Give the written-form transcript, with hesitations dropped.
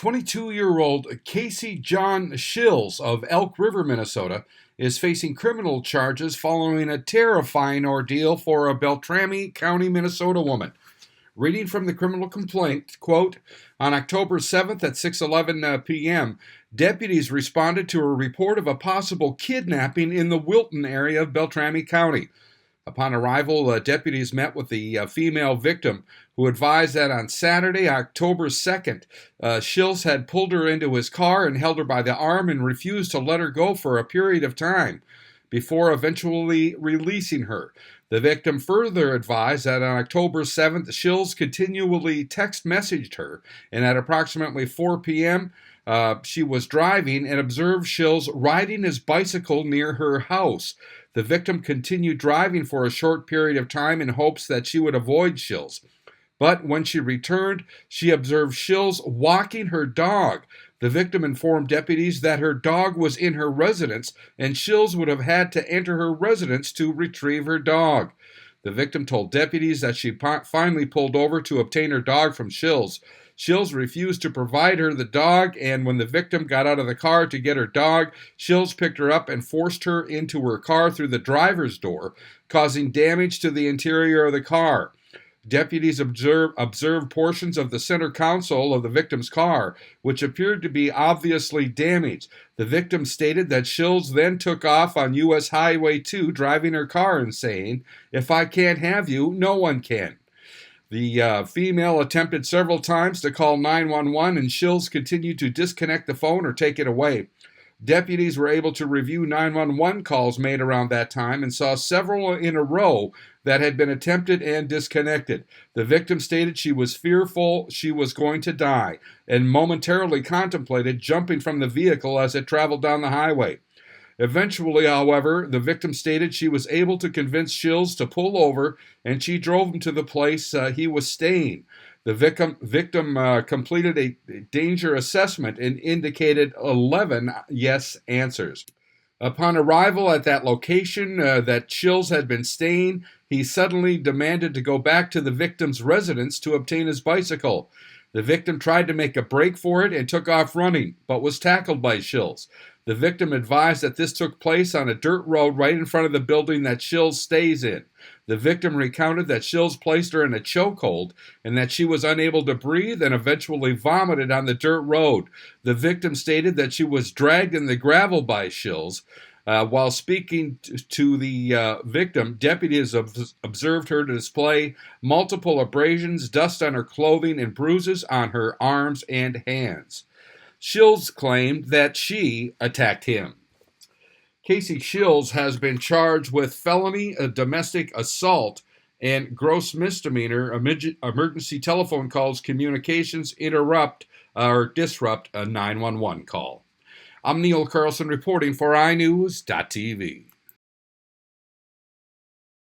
22-year-old Casey John Shills of Elk River, Minnesota, is facing criminal charges following a terrifying ordeal for a Beltrami County, Minnesota woman. Reading from the criminal complaint, quote, on October 7th at 6:11 p.m., deputies responded to a report of a possible kidnapping in the Wilton area of Beltrami County. Upon arrival, deputies met with the female victim, who advised that on Saturday, October 2nd, Shills had pulled her into his car and held her by the arm and refused to let her go for a period of time, before eventually releasing her. The victim further advised that on October 7th, Shills continually text messaged her, and at approximately 4 p.m., she was driving and observed Shills riding his bicycle near her house. The victim continued driving for a short period of time in hopes that she would avoid Shills. But when she returned, she observed Shills walking her dog. The victim informed deputies that her dog was in her residence and Shills would have had to enter her residence to retrieve her dog. The victim told deputies that she finally pulled over to obtain her dog from Shills. Shills refused to provide her the dog, and when the victim got out of the car to get her dog, Shills picked her up and forced her into her car through the driver's door, causing damage to the interior of the car. Deputies observed portions of the center console of the victim's car, which appeared to be obviously damaged. The victim stated that Shills then took off on U.S. Highway 2, driving her car and saying, "If I can't have you, no one can." The female attempted several times to call 911, and Shills continued to disconnect the phone or take it away. Deputies were able to review 911 calls made around that time and saw several in a row that had been attempted and disconnected. The victim stated she was fearful she was going to die and momentarily contemplated jumping from the vehicle as it traveled down the highway. Eventually, however, the victim stated she was able to convince Shills to pull over, and she drove him to the place he was staying. The victim completed a danger assessment and indicated 11 yes answers. Upon arrival at that location that Shills had been staying, he suddenly demanded to go back to the victim's residence to obtain his bicycle. The victim tried to make a break for it and took off running, but was tackled by Shills. The victim advised that this took place on a dirt road right in front of the building that Shills stays in. The victim recounted that Shills placed her in a chokehold and that she was unable to breathe and eventually vomited on the dirt road. The victim stated that she was dragged in the gravel by Shills. While speaking to the victim, deputies observed her to display multiple abrasions, dust on her clothing, and bruises on her arms and hands. Shills claimed that she attacked him. Casey Shills has been charged with felony domestic assault and gross misdemeanor emergency telephone calls, communications, interrupt or disrupt a 911 call. I'm Neil Carlson reporting for iNewZ.TV.